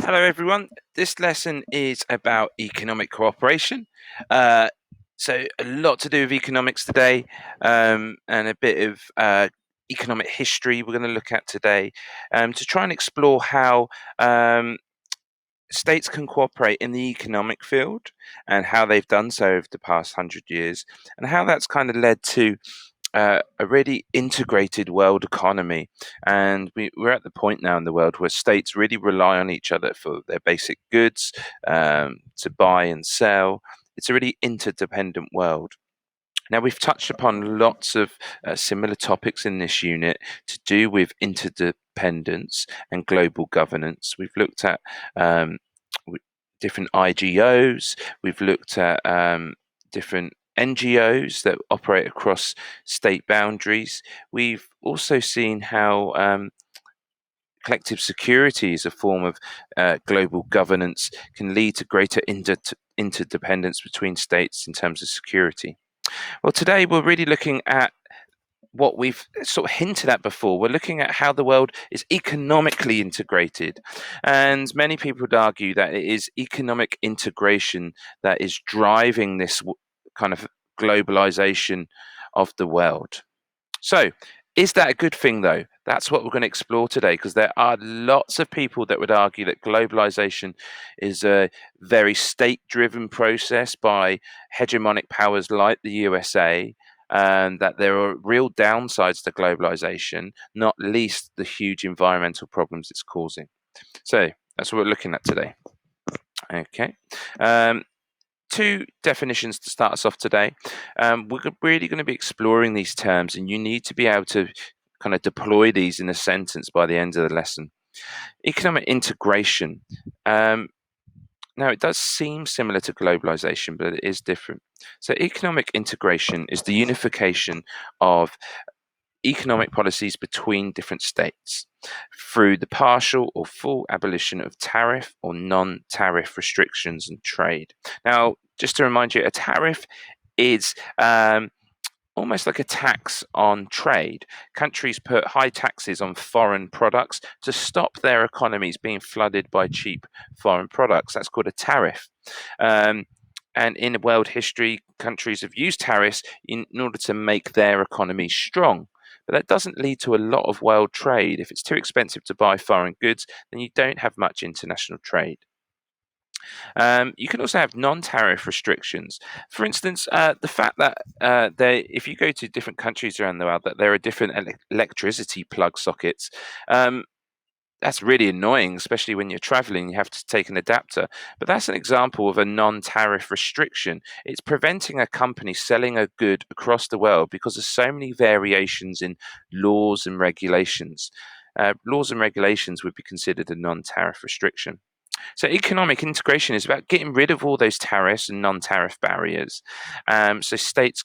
Hello, everyone. This lesson is about economic cooperation. Uh, so, a lot to do with economics today, and a bit of economic history we're going to look at today to try and explore how states can cooperate in the economic field and how they've done so over the past 100 years, and how that's kind of led to a really integrated world economy. And we're at the point now in the world where states really rely on each other for their basic goods to buy and sell. It's a really interdependent world. Now, we've touched upon lots of similar topics in this unit to do with interdependence and global governance. We've looked at different IGOs, we've looked at different NGOs that operate across state boundaries. We've also seen how collective security as a form of global governance can lead to greater interdependence between states in terms of security. Well, today we're really looking at what we've sort of hinted at before. We're looking at how the world is economically integrated. And many people would argue that it is economic integration that is driving this kind of globalization of the world. So, is that a good thing, though? That's what we're going to explore today, because there are lots of people that would argue that globalization is a very state driven process by hegemonic powers like the USA, and that there are real downsides to globalization, not least the huge environmental problems it's causing. So, that's what we're looking at today. Okay. Two definitions to start us off today. We're really going to be exploring these terms, and you need to be able to kind of deploy these in a sentence by the end of the lesson. Economic integration. Now, it does seem similar to globalization, but it is different. So, economic integration is the unification of economic policies between different states through the partial or full abolition of tariff or non-tariff restrictions and trade. Now, just to remind you, a tariff is almost like a tax on trade. Countries put high taxes on foreign products to stop their economies being flooded by cheap foreign products. That's called a tariff. And in world history, countries have used tariffs in order to make their economy strong. But that doesn't lead to a lot of world trade. If it's too expensive to buy foreign goods, then you don't have much international trade. You can also have non-tariff restrictions. For instance, the fact that if you go to different countries around the world, that there are different electricity plug sockets. That's really annoying, especially when you're traveling, you have to take an adapter. But that's an example of a non-tariff restriction. It's preventing a company selling a good across the world because there's so many variations in laws and regulations. Laws and regulations would be considered a non-tariff restriction. So economic integration is about getting rid of all those tariffs and non-tariff barriers. So states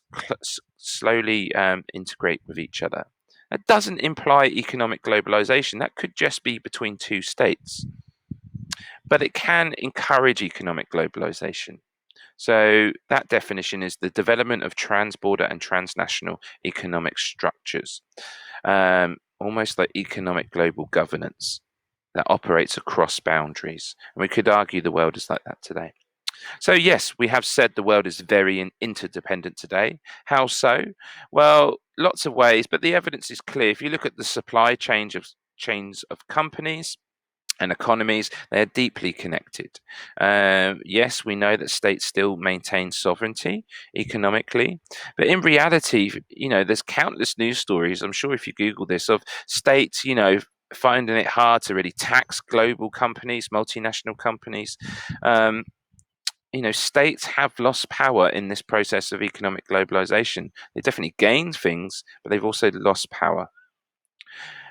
slowly integrate with each other. That doesn't imply economic globalization. That could just be between two states. But it can encourage economic globalization. So that definition is the development of transborder and transnational economic structures, almost like economic global governance that operates across boundaries. And we could argue the world is like that today. So, yes, we have said the world is very interdependent today. How so? Well, lots of ways, but the evidence is clear. If you look at the supply chains of companies and economies, they are deeply connected. Yes, we know that states still maintain sovereignty economically, but in reality, there's countless news stories. I'm sure if you Google this, of states, finding it hard to really tax global companies, multinational companies. States have lost power in this process of economic globalization. They definitely gained things, but they've also lost power.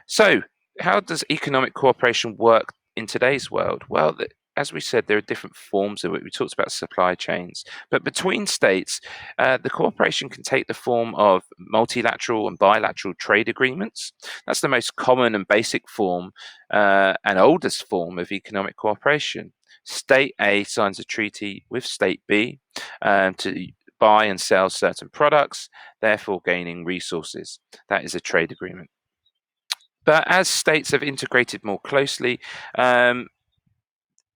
So, how does economic cooperation work in today's world? Well, as we said, there are different forms of it. We talked about supply chains, but between states, the cooperation can take the form of multilateral and bilateral trade agreements. That's the most common and basic form and oldest form of economic cooperation. State A signs a treaty with State B to buy and sell certain products, therefore gaining resources. That is a trade agreement. But as states have integrated more closely,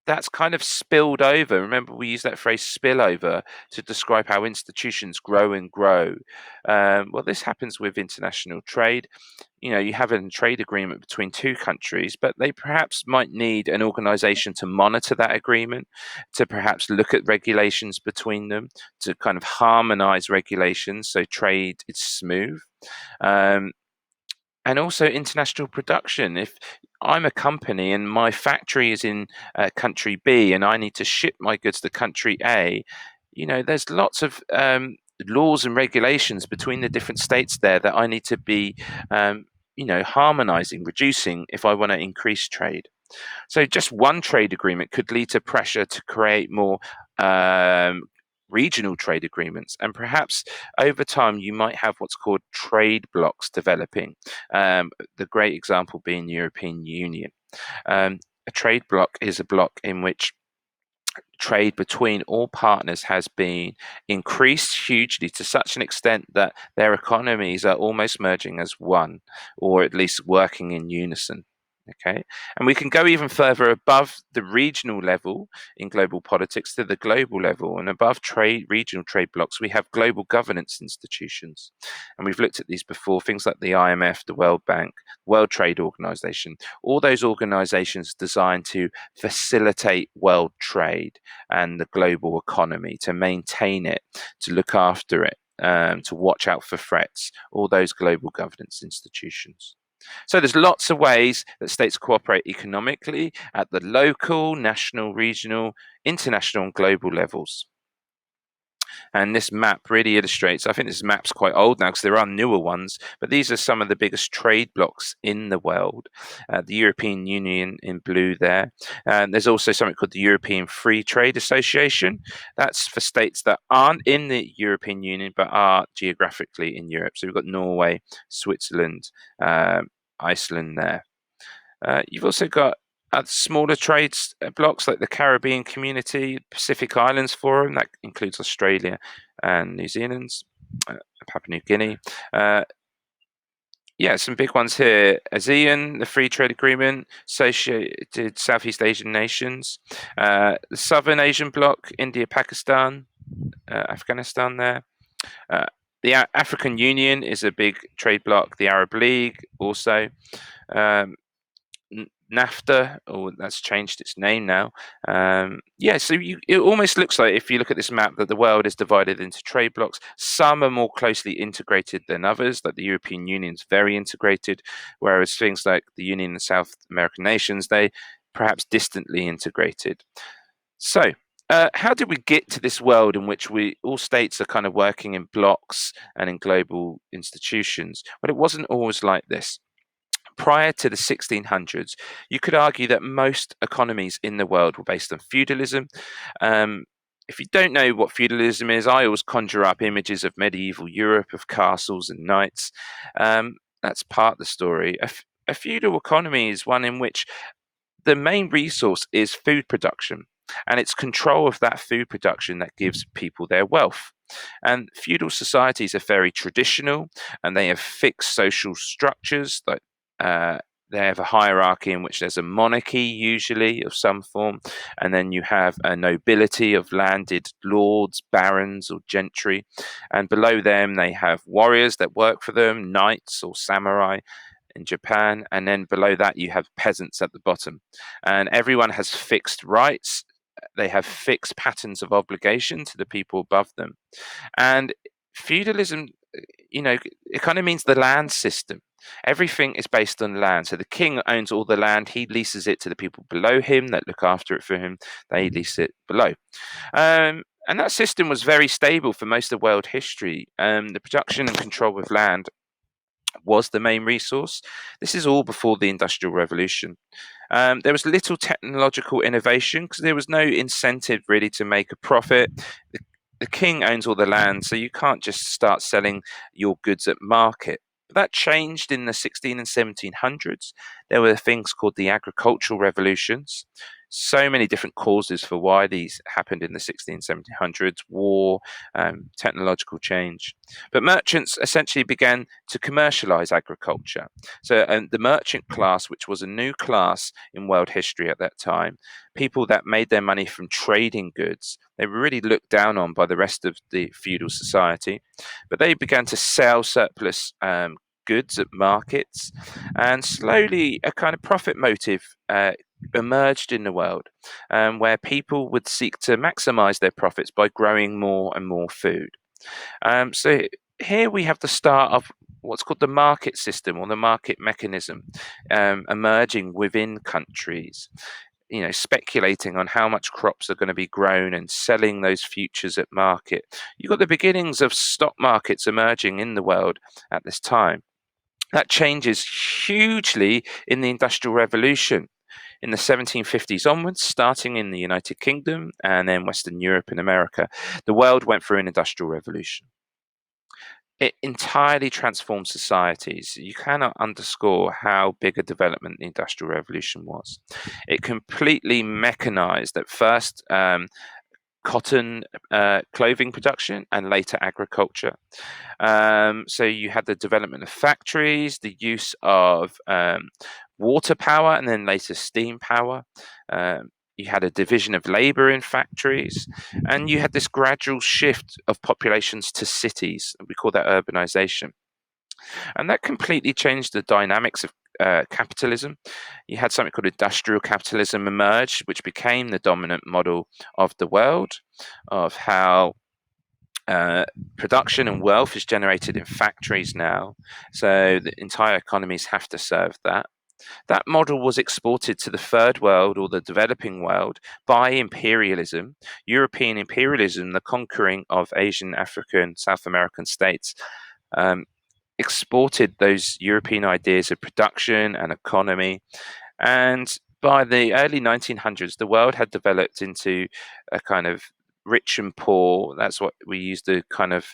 that's kind of spilled over. Remember, we use that phrase spillover to describe how institutions grow and grow. Well, this happens with international trade. You have a trade agreement between two countries, but they perhaps might need an organization to monitor that agreement, to perhaps look at regulations between them, to kind of harmonize regulations so trade is smooth. Um, and also international production. If I'm a company and my factory is in country B and I need to ship my goods to country A, there's lots of laws and regulations between the different states there that I need to be, harmonizing, reducing if I want to increase trade. So just one trade agreement could lead to pressure to create more um, regional trade agreements. And perhaps over time, you might have what's called trade blocks developing. The great example being the European Union. A trade bloc is a bloc in which trade between all partners has been increased hugely to such an extent that their economies are almost merging as one, or at least working in unison. Okay, and we can go even further above the regional level in global politics to the global level, and above regional trade blocks, we have global governance institutions, and we've looked at these before. Things like the IMF, the World Bank, World Trade Organization, all those organizations designed to facilitate world trade and the global economy, to maintain it, to look after it, to watch out for threats, all those global governance institutions. So there's lots of ways that states cooperate economically at the local, national, regional, international, and global levels. And this map really illustrates, I think this map's quite old now because there are newer ones, but these are some of the biggest trade blocs in the world. The European Union in blue there. There's also something called the European Free Trade Association. That's for states that aren't in the European Union but are geographically in Europe. So we've got Norway, Switzerland, Iceland there. You've also got smaller trades blocks like the Caribbean Community, Pacific Islands Forum, that includes Australia and New Zealand, Papua New Guinea. Yeah, some big ones here. ASEAN, the Free Trade Agreement, Associated Southeast Asian Nations, the Southern Asian Bloc, India, Pakistan, Afghanistan there. The African Union is a big trade bloc, the Arab League also. Um, NAFTA, or that's changed its name now. Yeah, so it almost looks like, if you look at this map, that the world is divided into trade blocks. Some are more closely integrated than others, like the European Union is very integrated, whereas things like the Union and South American nations, they perhaps distantly integrated. So, how did we get to this world in which all states are kind of working in blocks and in global institutions? Well, it wasn't always like this. Prior to the 1600s, you could argue that most economies in the world were based on feudalism. Um, if you don't know what feudalism is, I always conjure up images of medieval Europe, of castles and knights. That's part of the story. A feudal economy is one in which the main resource is food production, and it's control of that food production that gives people their wealth. And feudal societies are very traditional, and they have fixed social structures. Like uh, they have a hierarchy in which there's a monarchy, usually of some form, and then you have a nobility of landed lords, barons, or gentry, and below them they have warriors that work for them, knights or samurai in Japan, and then below that you have peasants at the bottom, and everyone has fixed rights. They have fixed patterns of obligation to the people above them. And feudalism, it kind of means the land system. Everything is based on land. So the king owns all the land. He leases it to the people below him that look after it for him. They lease it below. And that system was very stable for most of world history. The production and control of land was the main resource. This is all before the Industrial Revolution. There was little technological innovation because there was no incentive really to make a profit. The king owns all the land, so you can't just start selling your goods at market. But that changed in the 16 and 1700s. There were things called the agricultural revolutions. so many different causes for why these happened in the 1600s: war, technological change. But merchants essentially began to commercialize agriculture. So, and the merchant class, which was a new class in world history at that time, people that made their money from trading goods, they were really looked down on by the rest of the feudal society. But they began to sell surplus goods at markets, and slowly a kind of profit motive emerged in the world, where people would seek to maximize their profits by growing more and more food. So here we have the start of what's called the market system or the market mechanism emerging within countries. Speculating on how much crops are going to be grown and selling those futures at market. You've got the beginnings of stock markets emerging in the world at this time. That changes hugely in the Industrial Revolution in the 1750s onwards, starting in the United Kingdom and then Western Europe and America. The world went through an industrial revolution. It entirely transformed societies. You cannot underscore how big a development the Industrial Revolution was. It completely mechanized at first cotton clothing production and later agriculture. So you had the development of factories, the use of water power, and then later steam power. You had a division of labor in factories, and you had this gradual shift of populations to cities. We call that urbanization. And that completely changed the dynamics of capitalism. You had something called industrial capitalism emerge, which became the dominant model of the world, of how production and wealth is generated in factories now. So the entire economies have to serve that. That model was exported to the third world or the developing world by imperialism, European imperialism, the conquering of Asian, African, South American states. Exported those European ideas of production and economy. And by the early 1900s, the world had developed into a kind of rich and poor. That's what we use the kind of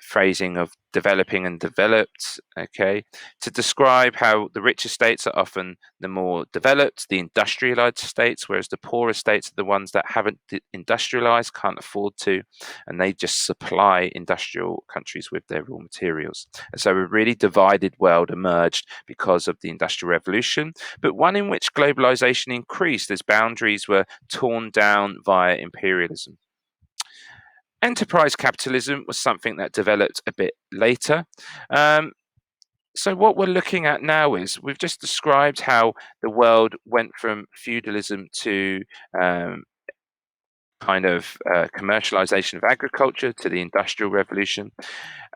phrasing of developing and developed, okay, to describe how the richer states are often the more developed, the industrialized states, whereas the poorer states are the ones that haven't industrialized, can't afford to, and they just supply industrial countries with their raw materials. And so a really divided world emerged because of the Industrial Revolution, but one in which globalization increased as boundaries were torn down via imperialism. Enterprise capitalism was something that developed a bit later. So what we're looking at now is we've just described how the world went from feudalism to kind of commercialization of agriculture to the Industrial Revolution.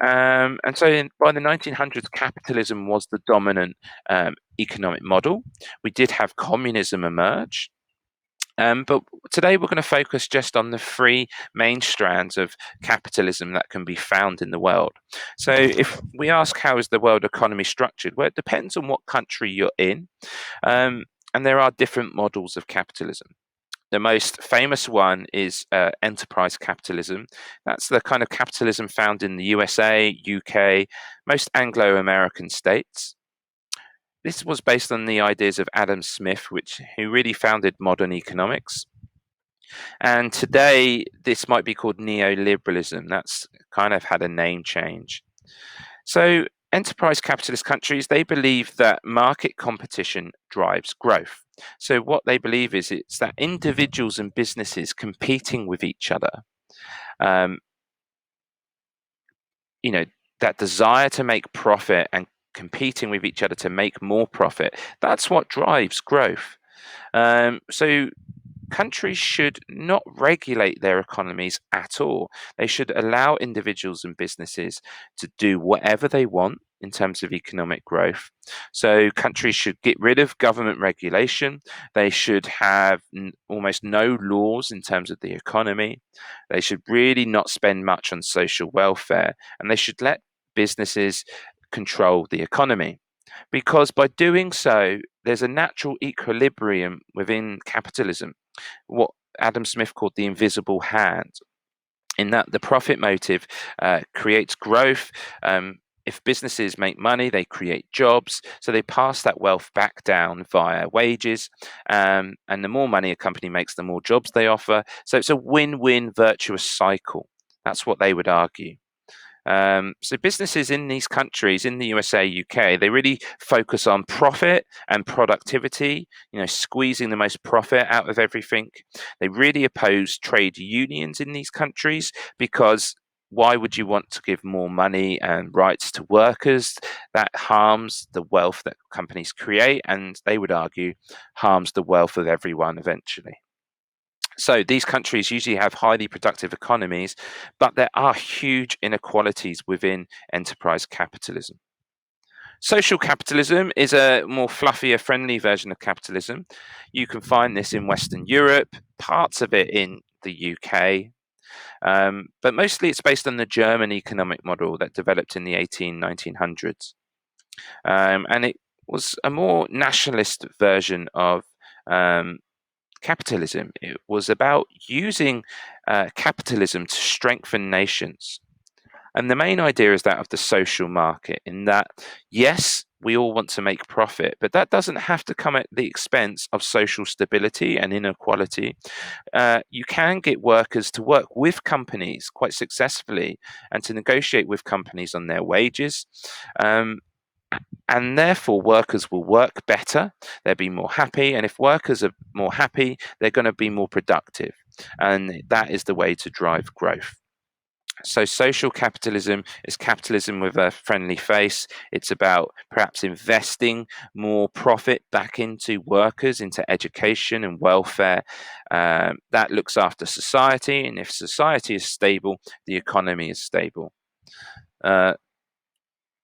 And so by the 1900s, capitalism was the dominant economic model. We did have communism emerge. But today we're going to focus just on the three main strands of capitalism that can be found in the world. So if we ask how is the world economy structured, well, it depends on what country you're in. And there are different models of capitalism. The most famous one is enterprise capitalism. That's the kind of capitalism found in the USA, UK, most Anglo-American states. This was based on the ideas of Adam Smith, who really founded modern economics. And today, this might be called neoliberalism. That's kind of had a name change. So, enterprise capitalist countries, they believe that market competition drives growth. So, what they believe is it's that individuals and businesses competing with each other, um, that desire to make profit and competing with each other to make more profit, that's what drives growth. So countries should not regulate their economies at all. They should allow individuals and businesses to do whatever they want in terms of economic growth. So countries should get rid of government regulation. They should have almost no laws in terms of the economy. They should really not spend much on social welfare, and they should let businesses control the economy. Because by doing so, there's a natural equilibrium within capitalism, what Adam Smith called the invisible hand, in that the profit motive creates growth, If businesses make money, they create jobs, so they pass that wealth back down via wages. And the more money a company makes, the more jobs they offer. So it's a win-win virtuous cycle. That's what they would argue. So businesses in these countries, in the USA, UK, they really focus on profit and productivity, squeezing the most profit out of everything. They really oppose trade unions in these countries because why would you want to give more money and rights to workers? That harms the wealth that companies create, and they would argue harms the wealth of everyone eventually. So these countries usually have highly productive economies, but there are huge inequalities within enterprise capitalism. Social capitalism is a more fluffier, friendly version of capitalism. You can find this in Western Europe, parts of it in the UK, but mostly it's based on the German economic model that developed in the 1900s. And it was a more nationalist version of um, capitalism. It was about using capitalism to strengthen nations. And the main idea is that of the social market, in that, yes, we all want to make profit, but that doesn't have to come at the expense of social stability and inequality. You can get workers to work with companies quite successfully and to negotiate with companies on their wages. Um, and therefore workers will work better, they'll be more happy, and if workers are more happy, they're going to be more productive, and that is the way to drive growth. So social capitalism is capitalism with a friendly face. It's about perhaps investing more profit back into workers, into education and welfare. That looks after society, and if society is stable, the economy is stable. Uh,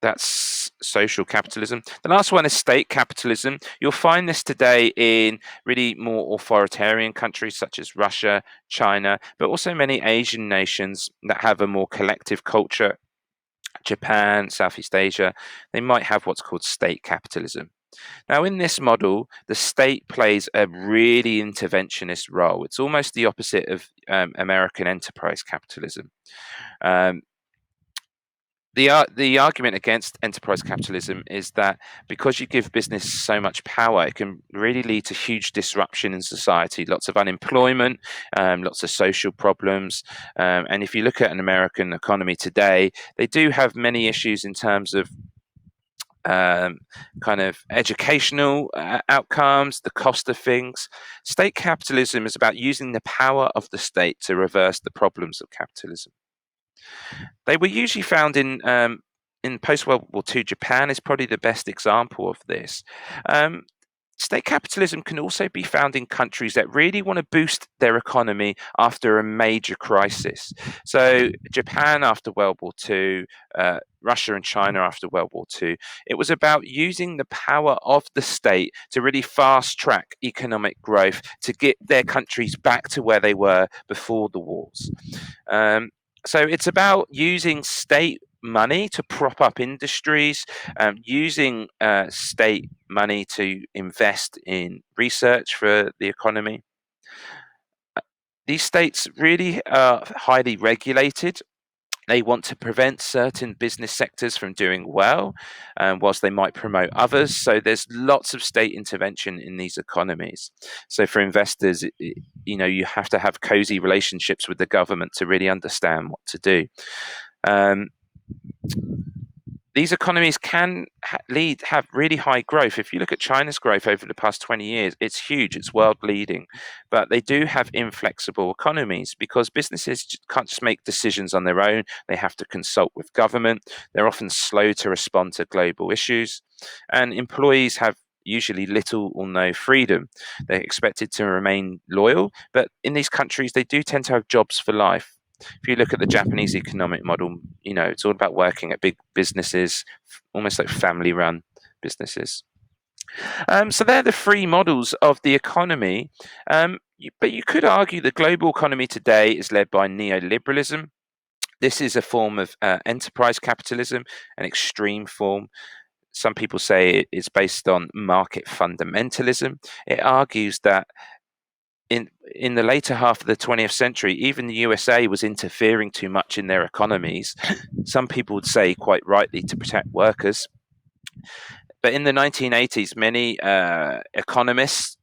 that's social capitalism. The last one is state capitalism. You'll find this today in really more authoritarian countries such as Russia, China, but also many Asian nations that have a more collective culture. Japan, Southeast Asia, they might have what's called state capitalism. Now, in this model, the state plays a really interventionist role. It's almost the opposite of American enterprise capitalism. Um, the argument against enterprise capitalism is that because you give business so much power, it can really lead to huge disruption in society, lots of unemployment, lots of social problems. And if you look at an American economy today, they do have many issues in terms of kind of educational outcomes, the cost of things. State capitalism is about using the power of the state to reverse the problems of capitalism. They were usually found in post World War II. Japan is probably the best example of this. Um, State capitalism can also be found in countries that really want to boost their economy after a major crisis. So, Japan after World War II, Russia and China after World War II, it was about using the power of the state to really fast track economic growth to get their countries back to where they were before the wars. Um, so it's about using state money to prop up industries, using state money to invest in research for the economy. These states really are highly regulated. They want to prevent certain business sectors from doing well, whilst they might promote others. So there's lots of state intervention in these economies. So for investors, you have to have cozy relationships with the government to really understand what to do. Um, these economies can have really high growth. If you look at China's growth over the past 20 years, it's huge, it's world leading. But they do have inflexible economies because businesses can't just make decisions on their own. They have to consult with government. They're often slow to respond to global issues. And employees have usually little or no freedom. They're expected to remain loyal, but in these countries, they do tend to have jobs for life. If you look at the Japanese economic model, it's all about working at big businesses, almost like family run businesses. So they're the three models of the economy. But you could argue the global economy today is led by neoliberalism. This is a form of enterprise capitalism, an extreme form. Some people say it's based on market fundamentalism. It argues that in the later half of the 20th century, even the USA was interfering too much in their economies. Some people would say, quite rightly, to protect workers. But in the 1980s, many economists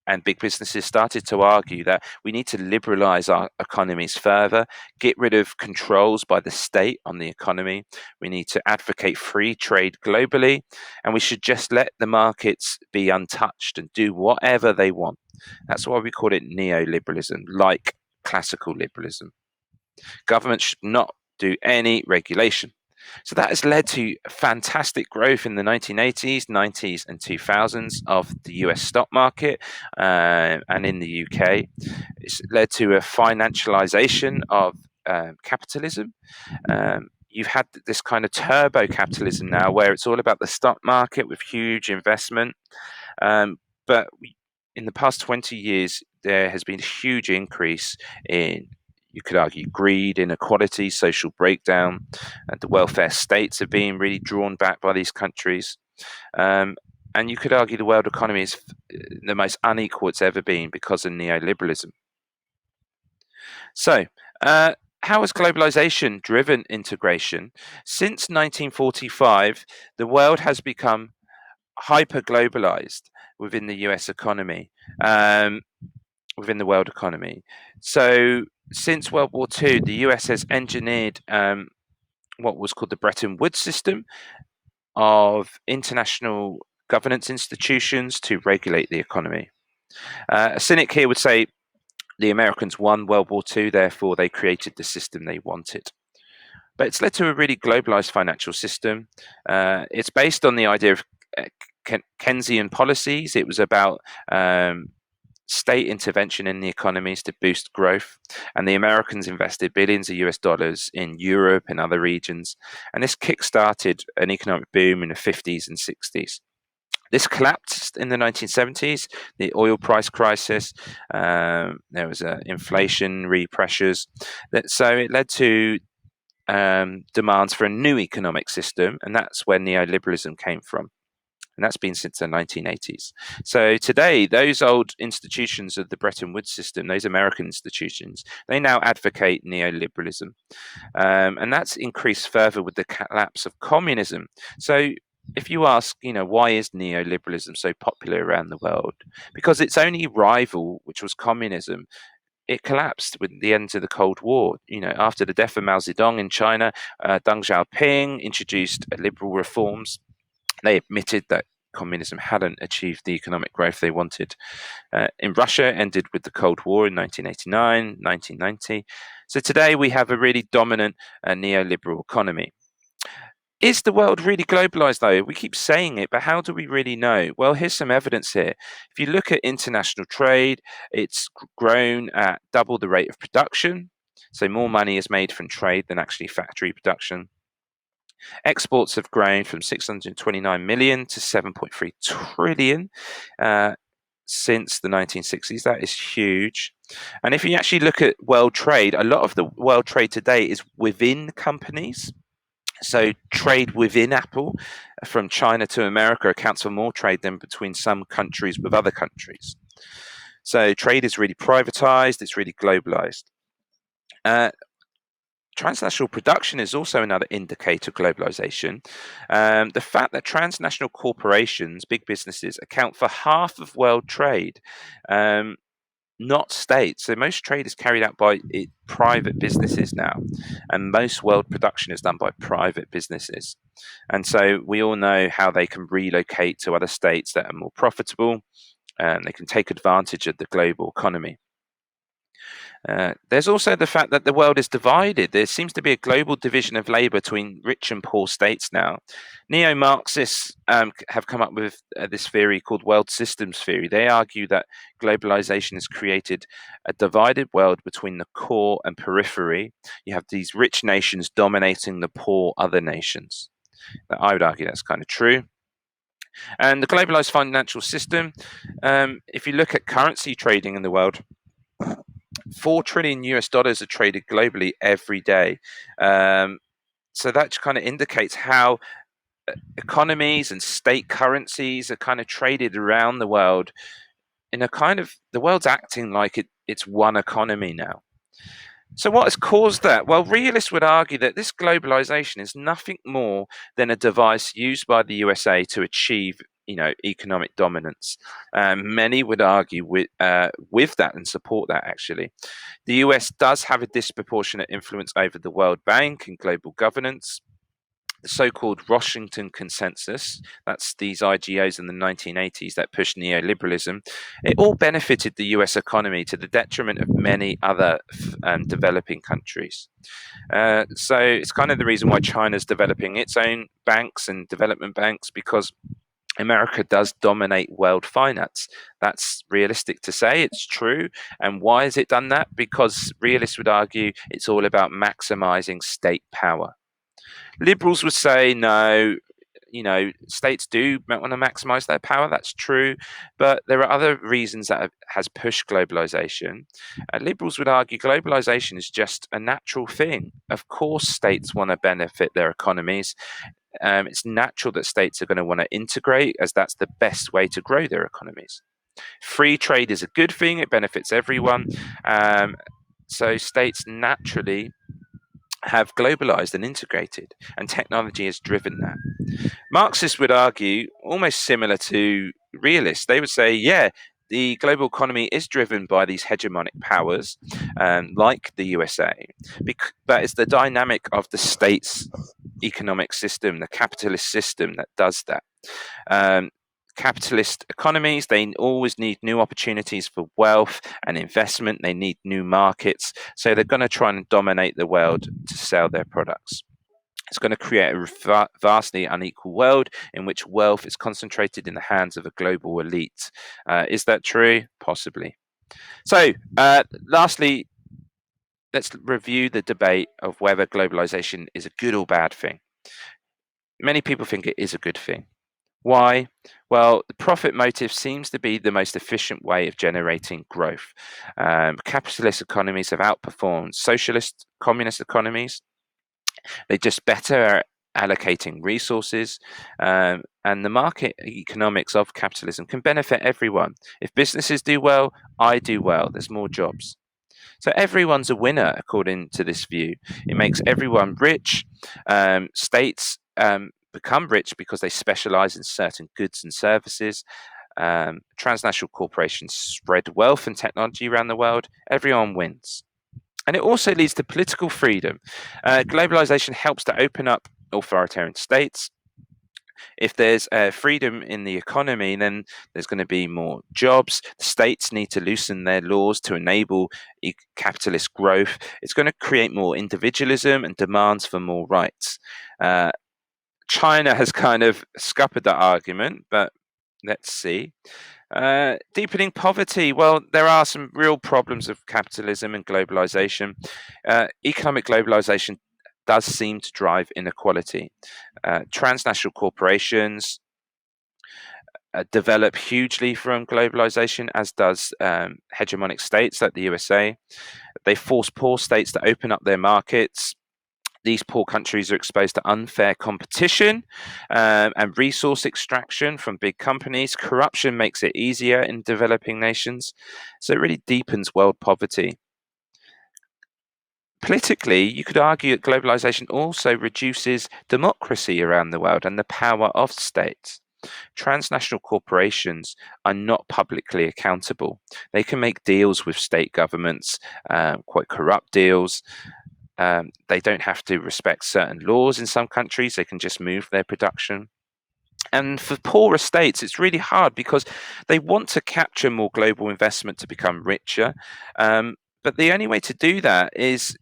and big businesses started to argue that we need to liberalize our economies further, get rid of controls by the state on the economy. We need to advocate free trade globally, and we should just let the markets be untouched and do whatever they want. That's why we call it neoliberalism, like classical liberalism. Government should not do any regulation. So that has led to fantastic growth in the 1980s, 90s, and 2000s of the US stock market and in the UK. It's led to a financialization of capitalism. You've had this kind of turbo capitalism now where it's all about the stock market with huge investment. But in the past 20 years, there has been a huge increase in, you could argue, greed, inequality, social breakdown, and the welfare states are being really drawn back by these countries. Um, and you could argue the world economy is the most unequal it's ever been because of neoliberalism. So, how has globalization driven integration? Since 1945, the world has become hyper globalized within the US economy, um, within the world economy. So, since World War II, the US has engineered what was called the Bretton Woods system of international governance institutions to regulate the economy. A cynic here would say the Americans won World War II, therefore they created the system they wanted. But it's led to a really globalized financial system. It's based on the idea of Keynesian policies. It was about state intervention in the economies to boost growth. And the Americans invested billions of US dollars in Europe and other regions. And this kick-started an economic boom in the 50s and 60s. This collapsed in the 1970s, the oil price crisis. There was inflationary pressures. So it led to demands for a new economic system, and that's where neoliberalism came from. And that's been since the 1980s. So today, those old institutions of the Bretton Woods system, those American institutions, they now advocate neoliberalism. And that's increased further with the collapse of communism. So if you ask, why is neoliberalism so popular around the world? Because its only rival, which was communism, it collapsed with the end of the Cold War. After the death of Mao Zedong in China, Deng Xiaoping introduced liberal reforms. They admitted that communism hadn't achieved the economic growth they wanted. In Russia, ended with the Cold War in 1989, 1990. So today we have a really dominant neoliberal economy. Is the world really globalized, though? We keep saying it, but how do we really know? Well, here's some evidence here. If you look at international trade, it's grown at double the rate of production. So more money is made from trade than actually factory production. Exports have grown from 629 million to 7.3 trillion since the 1960s. That is huge. And if you actually look at world trade, a lot of the world trade today is within companies. So trade within Apple from China to America accounts for more trade than between some countries with other countries. So trade is really privatized, it's really globalized. Transnational production is also another indicator of globalization. The fact that transnational corporations, big businesses, account for half of world trade, not states. So most trade is carried out by private businesses now, and most world production is done by private businesses. And so we all know how they can relocate to other states that are more profitable, and they can take advantage of the global economy. There's also the fact that the world is divided. There seems to be a global division of labor between rich and poor states now. Neo Marxists have come up with this theory called world systems theory. They argue that globalization has created a divided world between the core and periphery. You have these rich nations dominating the poor other nations. I would argue that's kind of true. And the globalized financial system, if you look at currency trading in the world, 4 trillion US dollars are traded globally every day. So that kind of indicates how economies and state currencies are kind of traded around the world in a kind of the world's acting like it's one economy now. So, what has caused that? Well, realists would argue that this globalization is nothing more than a device used by the USA to achieve, economic dominance. Many would argue with that and support that. Actually, the US does have a disproportionate influence over the World Bank and global governance. The so-called Washington Consensus, that's these IGOs in the 1980s that pushed neoliberalism, it all benefited the US economy to the detriment of many other developing countries. So it's kind of the reason why China's developing its own banks and development banks, because America does dominate world finance. That's realistic to say. It's true. And why has it done that? Because realists would argue it's all about maximizing state power. Liberals would say no, states do want to maximize their power. That's true, but there are other reasons that has pushed globalization. Liberals would argue globalization is just a natural thing. Of course, states want to benefit their economies. It's natural that states are going to want to integrate, as that's the best way to grow their economies. Free trade is a good thing; it benefits everyone. So states naturally have globalized and integrated, and technology has driven that. Marxists would argue, almost similar to realists, they would say, yeah, the global economy is driven by these hegemonic powers, like the USA, but it's the dynamic of the state's economic system, the capitalist system, that does that. Um, Capitalist economies, they always need new opportunities for wealth and investment. They need new markets. So they're going to try and dominate the world to sell their products. It's going to create a vastly unequal world in which wealth is concentrated in the hands of a global elite. Is that true? Possibly. So, lastly, let's review the debate of whether globalization is a good or bad thing. Many people think it is a good thing. Why? Well, the profit motive seems to be the most efficient way of generating growth. Capitalist economies have outperformed socialist, communist economies. They're just better at allocating resources, and the market economics of capitalism can benefit everyone. If businesses do well, I do well. There's more jobs. So everyone's a winner, according to this view. It makes everyone rich. States become rich because they specialize in certain goods and services. Transnational corporations spread wealth and technology around the world. Everyone wins. And it also leads to political freedom. Globalization helps to open up authoritarian states. If there's freedom in the economy, then there's going to be more jobs. The states need to loosen their laws to enable capitalist growth. It's going to create more individualism and demands for more rights. China has kind of scuppered that argument, but let's see. Deepening poverty. Well, there are some real problems of capitalism and globalization. Economic globalization does seem to drive inequality. Transnational corporations develop hugely from globalization, as does hegemonic states like the USA. They force poor states to open up their markets. These poor countries are exposed to unfair competition and resource extraction from big companies. Corruption makes it easier in developing nations. So it really deepens world poverty. Politically, you could argue that globalization also reduces democracy around the world and the power of states. Transnational corporations are not publicly accountable. They can make deals with state governments, quite corrupt deals. They don't have to respect certain laws in some countries. They can just move their production. And for poorer states, it's really hard because they want to capture more global investment to become richer. But the only way to do that is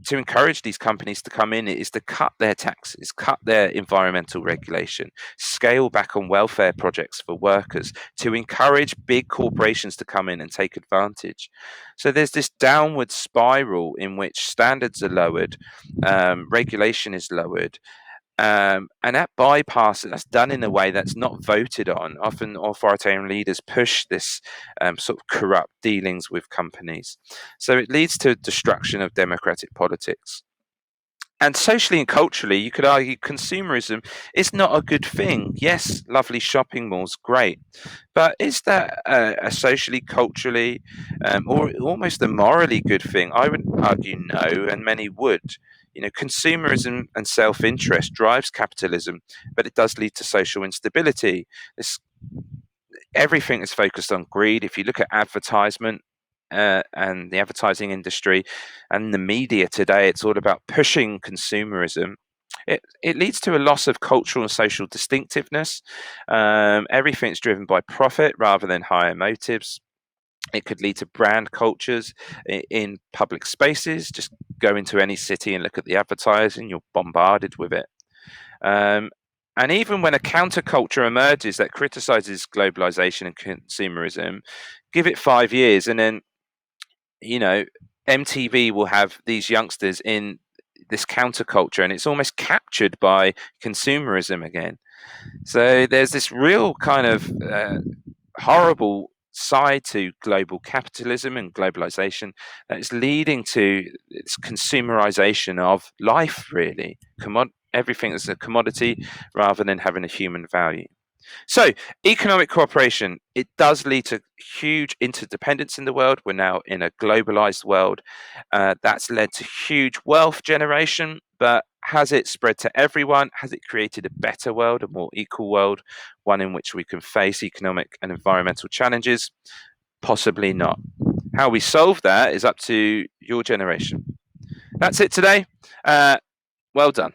to encourage these companies to come in is to cut their taxes, cut their environmental regulation, scale back on welfare projects for workers, to encourage big corporations to come in and take advantage. So there's this downward spiral in which standards are lowered, regulation is lowered, and that bypass, that's done in a way that's not voted on. Often authoritarian leaders push this sort of corrupt dealings with companies. So it leads to destruction of democratic politics. And socially and culturally, you could argue consumerism is not a good thing. Yes, lovely shopping malls, great. But is that a socially, culturally, or almost a morally good thing? I would argue no, and many would. Consumerism and self interest drives capitalism, but it does lead to social instability. This Everything is focused on greed. If you look at advertisement and the advertising industry and the media today, it's all about pushing consumerism. It leads to a loss of cultural and social distinctiveness. Everything's driven by profit rather than higher motives. It could lead to brand cultures in public spaces. Just go into any city and look at the advertising, you're bombarded with it. Um, and even when a counterculture emerges that criticizes globalization and consumerism, give it 5 years, and then, you know, MTV will have these youngsters in this counterculture, and it's almost captured by consumerism again. So there's this real kind of horrible side to global capitalism and globalization that is leading to its consumerization of life, really. Everything is a commodity rather than having a human value. So, economic cooperation, it does lead to huge interdependence in the world. We're now in a globalized world. That's led to huge wealth generation, but has it spread to everyone? Has it created a better world, a more equal world, one in which we can face economic and environmental challenges? Possibly not. How we solve that is up to your generation. That's it today. Well done.